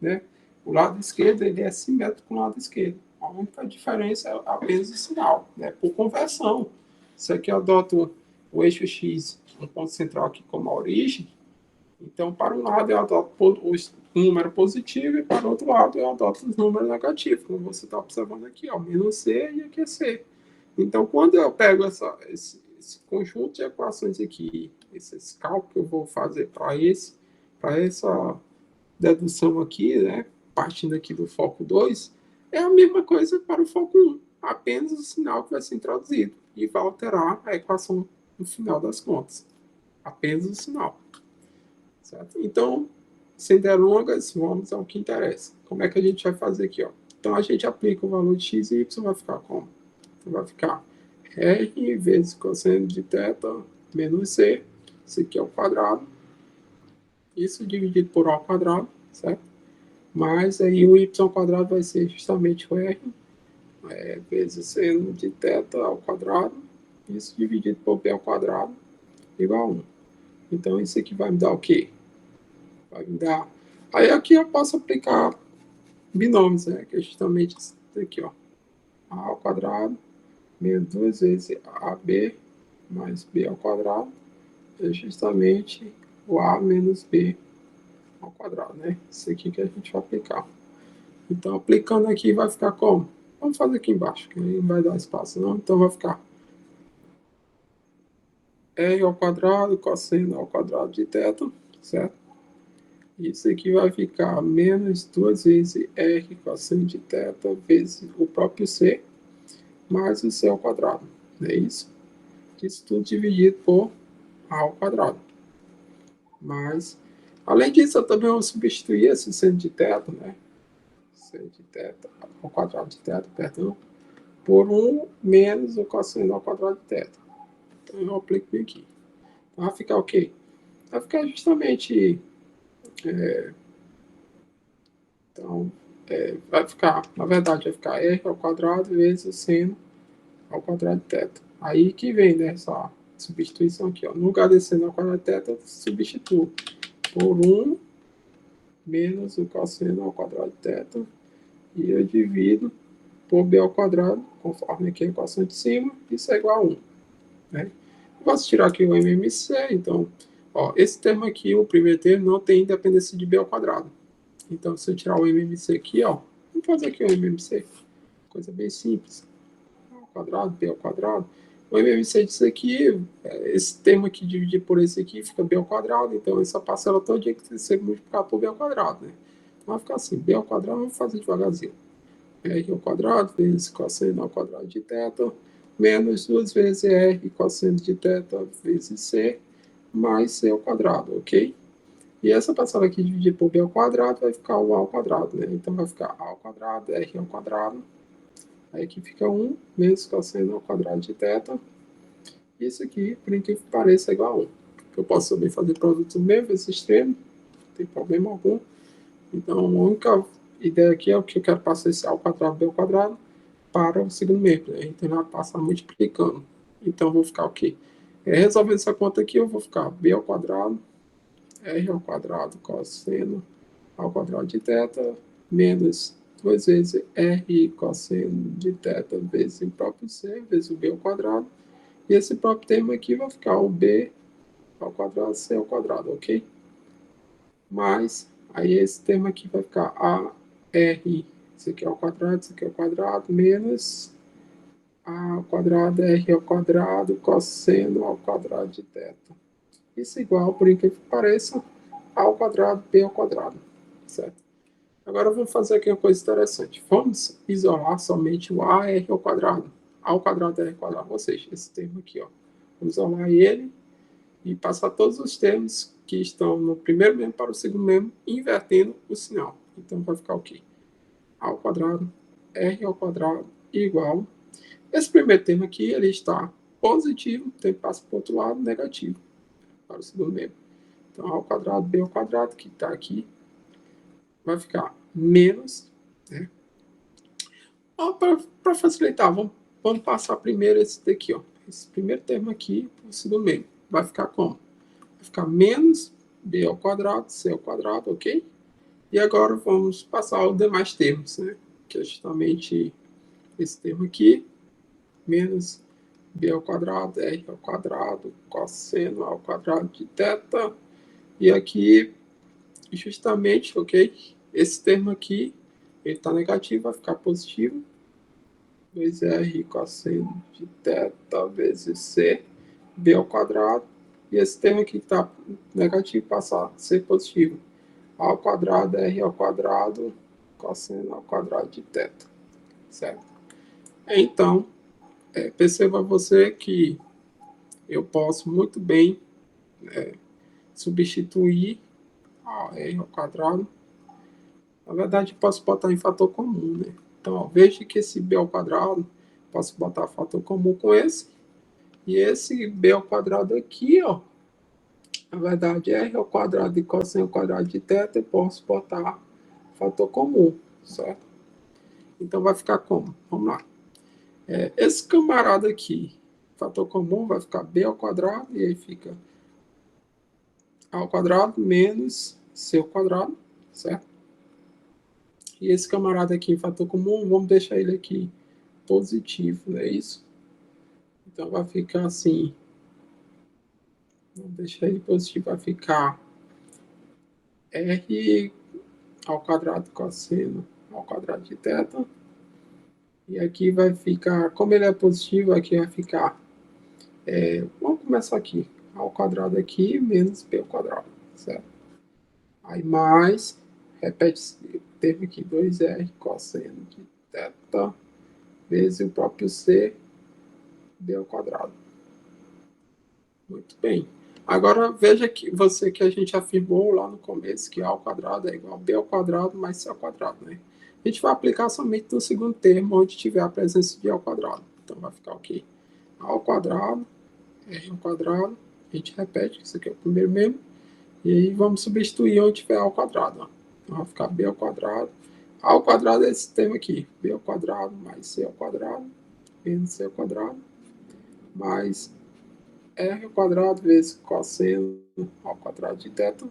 Né? O lado esquerdo ele é simétrico com o lado esquerdo. A única diferença é apenas o sinal, né? Por conversão. Se aqui eu adoto o eixo X, um ponto central aqui como a origem, então para um lado eu adoto o número positivo e para o outro lado eu adoto os números negativos, como você está observando aqui, ó, menos C e aqui é C. Então, quando eu pego esse conjunto de equações aqui, esses cálculos que eu vou fazer para essa dedução aqui, né, partindo aqui do foco 2, é a mesma coisa para o foco 1, apenas o sinal que vai ser introduzido e vai alterar a equação no final das contas. Apenas o sinal. Certo? Então, sem delongas, vamos ao que interessa. Como é que a gente vai fazer aqui? Ó? Então, a gente aplica o valor de x e y, vai ficar como? Então, vai ficar r vezes cosseno de θ menos c, isso aqui é o quadrado, isso dividido por a ao quadrado, certo? Mas aí o y ao quadrado vai ser justamente o r vezes seno de θ ao quadrado, isso dividido por b ao quadrado, igual a 1. Então, isso aqui vai me dar o quê? Vai me dar... Aí aqui eu posso aplicar binômios, né? Que é justamente isso aqui, ó. A ao quadrado menos 2 vezes AB mais B ao quadrado é justamente o A menos B ao quadrado, né? Isso aqui que a gente vai aplicar. Então, aplicando aqui vai ficar como? Vamos fazer aqui embaixo, que aí não vai dar espaço, não. Então, vai ficar R ao quadrado cosseno ao quadrado de θ, certo? Isso aqui vai ficar menos 2 vezes R cosseno de θ vezes o próprio C, mais o C ao quadrado. Não é isso? Isso tudo dividido por A ao quadrado. Mais Além disso, eu também vou substituir esse seno de θ, né? Seno de θ ao quadrado de θ, perdão, por 1 menos o cosseno ao quadrado de θ. Então, eu aplico bem aqui. Então, vai ficar o quê? Vai ficar justamente... então, vai ficar, na verdade, vai ficar r ao quadrado vezes o seno ao quadrado de θ. Aí que vem, né, essa substituição aqui, ó. No lugar desse seno ao quadrado de θ, eu substituo por 1 menos o cosseno ao quadrado de θ, e eu divido por b ao quadrado, conforme aqui a equação de cima, isso é igual a 1. Né? Posso tirar aqui o MMC, então, ó, esse termo aqui, o primeiro termo, não tem independência de b ao quadrado. Então, se eu tirar o MMC aqui, ó, vamos fazer aqui o MMC, coisa bem simples. A ao quadrado, b ao quadrado. O MMC disso aqui, esse termo aqui dividido por esse aqui, fica b ao quadrado, então essa parcela toda tem que ser multiplicada por b ao quadrado, né? Então vai ficar assim, b ao quadrado, vamos fazer devagarzinho. R ao quadrado vezes cosseno ao quadrado de θ, menos 2 vezes R cosseno de θ vezes C, mais C ao quadrado, ok? E essa parcela aqui dividida por B ao quadrado vai ficar o A ao quadrado, né? Então vai ficar A ao quadrado, R ao quadrado, aí aqui fica 1 menos cosseno ao quadrado de θ. Isso aqui, por incrível que pareça, é igual a 1. Eu posso também fazer produtos do mesmo, esse extremo, não tem problema algum. Então, a única ideia aqui é o que eu quero passar esse A ao quadrado, B ao quadrado, para o segundo membro, né? Então, já passa multiplicando. Então, vou ficar o quê? Resolvendo essa conta aqui, eu vou ficar B ao quadrado, R ao quadrado, cosseno ao quadrado de θ, menos 2 vezes R cosseno de θ vezes o próprio C, vezes o B ao quadrado. E esse próprio termo aqui vai ficar o B ao quadrado, C ao quadrado, ok? Mais, aí esse termo aqui vai ficar AR, isso aqui é ao quadrado, isso aqui é ao quadrado, menos A ao quadrado, R ao quadrado, cosseno ao quadrado de θ. Isso é igual, por incrível que pareça, A ao quadrado, B ao quadrado, certo? Agora vamos fazer aqui uma coisa interessante. Vamos isolar somente o AR ao quadrado. A ao quadrado, R ao quadrado, ou seja, esse termo aqui, ó. Vamos isolar ele e passar todos os termos que estão no primeiro membro para o segundo membro, invertendo o sinal. Então vai ficar o quê? A ao quadrado, R ao quadrado, igual. Esse primeiro termo aqui, ele está positivo, então ele passa para o outro lado, negativo, para o segundo membro. Então, A ao quadrado, B ao quadrado, que está aqui, vai ficar menos, né? Para facilitar, vamos passar primeiro esse daqui, ó. Esse primeiro termo aqui para o segundo membro. Vai ficar como? Vai ficar menos b ao quadrado, c ao quadrado, ok? E agora vamos passar os demais termos, né? Que é justamente esse termo aqui, menos b ao quadrado, r ao quadrado, cosseno ao quadrado de θ. E aqui, justamente, ok? Esse termo aqui, ele está negativo, vai ficar positivo. 2r cosseno de θ vezes c, b ao quadrado. E esse termo aqui que está negativo passa a ser positivo. A ao quadrado, r ao quadrado, cosseno ao quadrado de θ. Certo? Então, perceba você que eu posso muito bem substituir a r ao quadrado. Na verdade, posso botar em fator comum, né? Então, ó, veja que esse b ao quadrado, posso botar fator comum com esse. E esse b ao quadrado aqui, ó, na verdade, r ao quadrado e cosseno ao quadrado de θ, eu posso botar fator comum, certo? Então, vai ficar como? Vamos lá. Esse camarada aqui, fator comum, vai ficar b ao quadrado, e aí fica a ao quadrado menos c ao quadrado, certo? E esse camarada aqui, fator comum, vamos deixar ele aqui positivo, não é isso? Então, vai ficar assim. Vamos deixar ele positivo, vai ficar r ao quadrado cosseno ao quadrado de θ. E aqui vai ficar, como ele é positivo, aqui vai ficar, vamos começar aqui, a ao quadrado aqui, menos b ao quadrado, certo? Aí mais, repete o termo aqui, 2r cosseno de θ, vezes o próprio c, b ao quadrado. Muito bem. Agora, veja que você que a gente afirmou lá no começo que A ao quadrado é igual a B ao quadrado mais C ao quadrado, né? A gente vai aplicar somente no segundo termo, onde tiver a presença de A ao quadrado. Então, vai ficar o quê? A ao quadrado, R ao quadrado, a gente repete, isso aqui é o primeiro mesmo, e aí vamos substituir onde tiver A ao quadrado, ó. Então, vai ficar B ao quadrado. A ao quadrado é esse termo aqui, B ao quadrado mais C ao quadrado, menos C ao quadrado, mais R ao quadrado vezes cosseno ao quadrado de θ.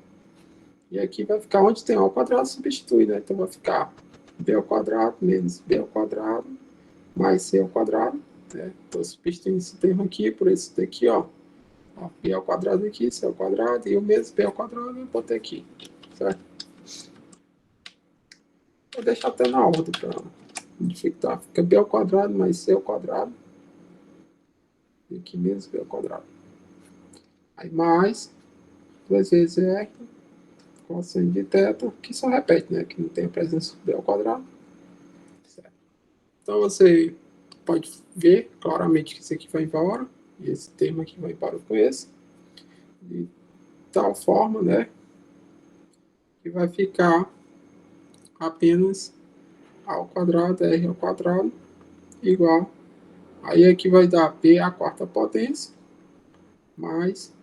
E aqui vai ficar onde tem A ao quadrado, substitui, né? Então vai ficar B ao quadrado menos B ao quadrado mais C ao quadrado. Né? Então substituindo esse termo aqui por esse daqui, ó. B ao quadrado aqui, C ao quadrado, e o mesmo B ao quadrado eu botei aqui, certo? Vou deixar até na ordem para dificultar. Fica B ao quadrado mais C ao quadrado. E aqui mesmo B ao quadrado. Aí mais 2 vezes R cosseno de θ, que só repete, né? Que não tem a presença do B ao quadrado. Certo? Então você pode ver claramente que isso aqui vai embora, e esse termo aqui vai embora com esse, de tal forma, né? Que vai ficar apenas A ao quadrado, R ao quadrado, igual. Aí aqui vai dar B à quarta potência, mais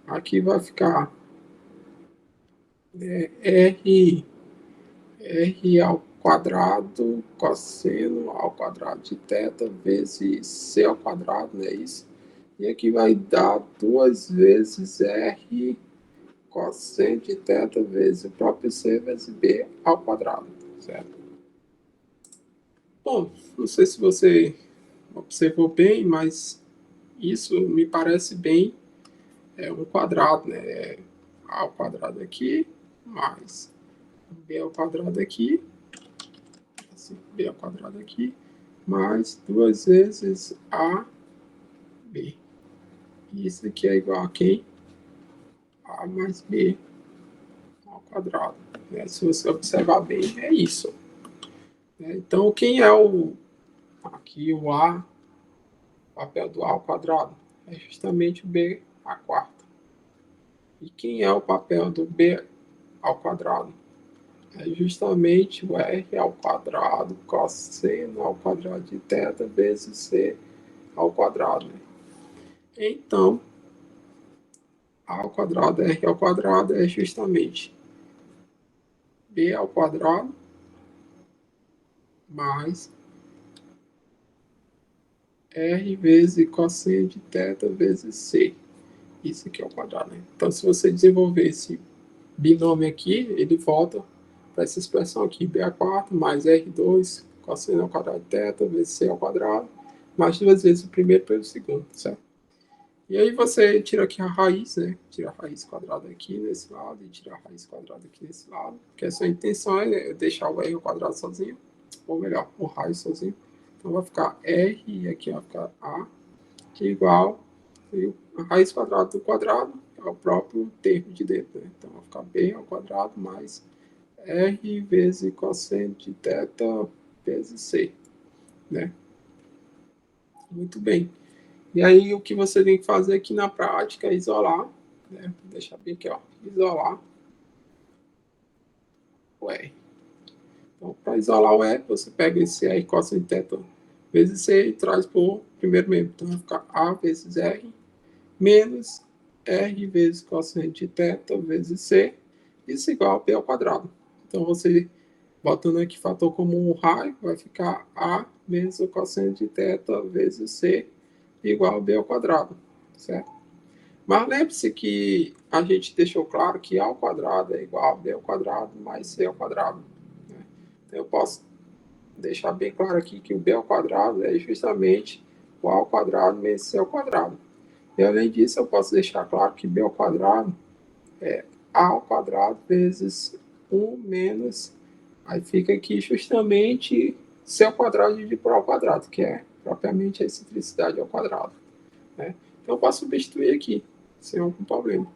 aqui vai ficar R ao quadrado cosseno ao quadrado de θ vezes C ao quadrado, não é isso? E aqui vai dar 2 vezes R cosseno de θ vezes o próprio C vezes B ao quadrado, certo? Bom, não sei se você observou bem, mas isso me parece bem um quadrado, né? A ao quadrado aqui, mais B ao quadrado aqui, assim, B ao quadrado aqui, mais 2 vezes AB. Isso aqui é igual a quem? A mais B ao quadrado. Né? Se você observar bem, é isso. Né? Então, quem é aqui o A, papel do A ao quadrado? É justamente o B à quarta. E quem é o papel do B ao quadrado? É justamente o R ao quadrado cosseno ao quadrado de θ vezes C ao quadrado. Então, A ao quadrado, R ao quadrado é justamente B ao quadrado mais R vezes cosseno de θ vezes C. Isso aqui é o quadrado, né? Então, se você desenvolver esse binômio aqui, ele volta para essa expressão aqui, B a quarta mais R2 cosseno ao quadrado de θ vezes C ao quadrado, mais 2 vezes o primeiro pelo segundo, certo? E aí você tira aqui a raiz, né? Tira a raiz quadrada aqui nesse lado e tira a raiz quadrada aqui nesse lado. Que a sua intenção é deixar o R ao quadrado sozinho, ou melhor, o raiz sozinho. Então vai ficar R e aqui vai ficar A, que é igual a raiz quadrada do quadrado, que é o próprio termo de dentro, né? Então vai ficar B ao quadrado mais R vezes cosseno de θ vezes C, né? Muito bem. E aí o que você tem que fazer aqui na prática é isolar, né? Vou deixar bem aqui, ó, isolar o R. Então, para isolar o R, você pega esse R cosseno de θ vezes C e traz para o primeiro membro. Então vai ficar A vezes R menos R vezes cosseno de θ vezes C, isso igual a B ao quadrado. Então você botando aqui fator comum o raio, vai ficar A menos o cosseno de θ vezes C igual a B ao quadrado, certo? Mas lembre-se que a gente deixou claro que A ao quadrado é igual a B ao quadrado mais C ao quadrado. Né? Então eu posso deixar bem claro aqui que o B ao quadrado é justamente o A ao quadrado menos C ao quadrado. E além disso, eu posso deixar claro que B ao quadrado é A ao quadrado vezes 1 menos, aí fica aqui justamente C ao quadrado dividido por A ao quadrado, que é propriamente a excentricidade ao quadrado. Né? Então eu posso substituir aqui, sem algum problema.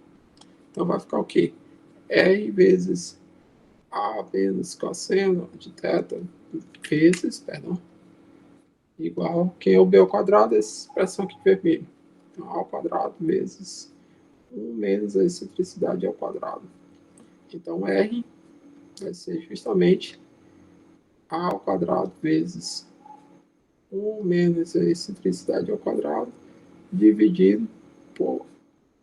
Então vai ficar o quê? R vezes A menos cosseno de θ vezes, perdão, igual, que é o B ao quadrado, essa expressão aqui vermelha. Então, A ao quadrado vezes 1 menos a excentricidade ao quadrado. Então, R vai ser justamente A ao quadrado vezes 1 menos a excentricidade ao quadrado, dividido por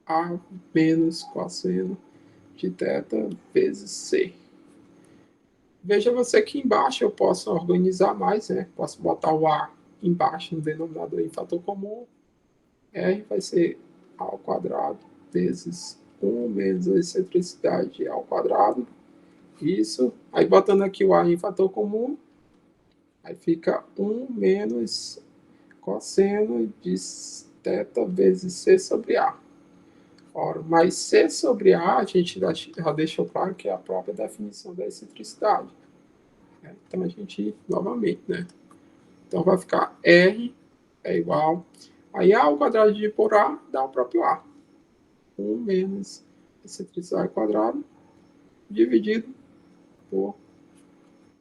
A menos cosseno de θ vezes C. Veja você que embaixo eu posso organizar mais, né? Posso botar o A embaixo no denominador em fator comum. R vai ser A ao quadrado vezes 1 menos a excentricidade ao quadrado. Isso. Aí botando aqui o A em fator comum, aí fica 1 menos cosseno de θ vezes C sobre A. Ora, mas C sobre A, a gente já deixou claro que é a própria definição da excentricidade. Então, a gente, novamente, né? Então, vai ficar R é igual. Aí, A ao quadrado dividido por A dá o próprio A. 1 menos excentricidade ao quadrado dividido por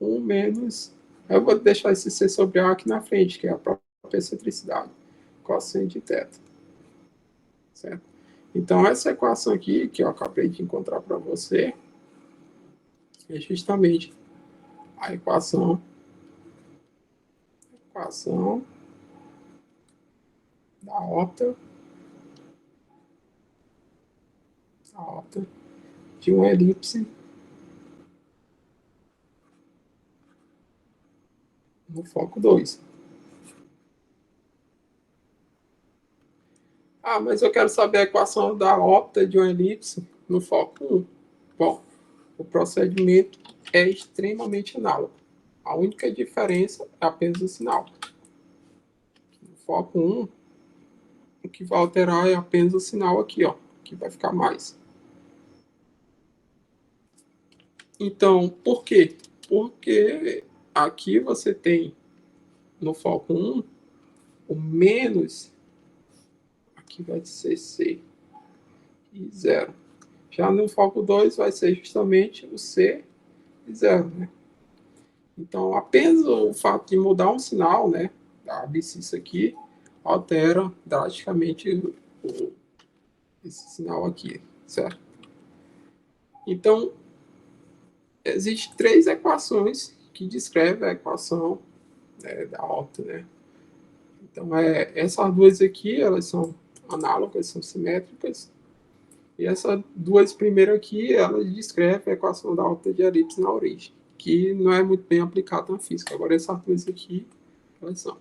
1 menos... Eu vou deixar esse C sobre A aqui na frente, que é a própria excentricidade. Cosseno de θ. Certo? Então, essa equação aqui, que eu acabei de encontrar para você, é justamente a equação da ópta de uma elipse no foco 2. Ah, mas eu quero saber a equação da ópta de uma elipse no foco 1. Bom, o procedimento é extremamente análogo. A única diferença é apenas o sinal. No foco 1, o que vai alterar é apenas o sinal aqui, ó, que vai ficar mais. Então, por quê? Porque aqui você tem no foco 1 o menos, aqui vai ser C e 0. Já no foco 2 vai ser justamente o C e 0, né? Então, apenas o fato de mudar um sinal, né, da abscissa aqui, altera drasticamente esse sinal aqui, certo? Então, existem 3 equações que descrevem a equação, né, da ópta, né? Então, essas duas aqui, elas são análogas, são simétricas. E essas duas primeiras aqui, elas descrevem a equação da ópta de elipse na origem, que não é muito bem aplicada na física. Agora, essas duas aqui, elas são.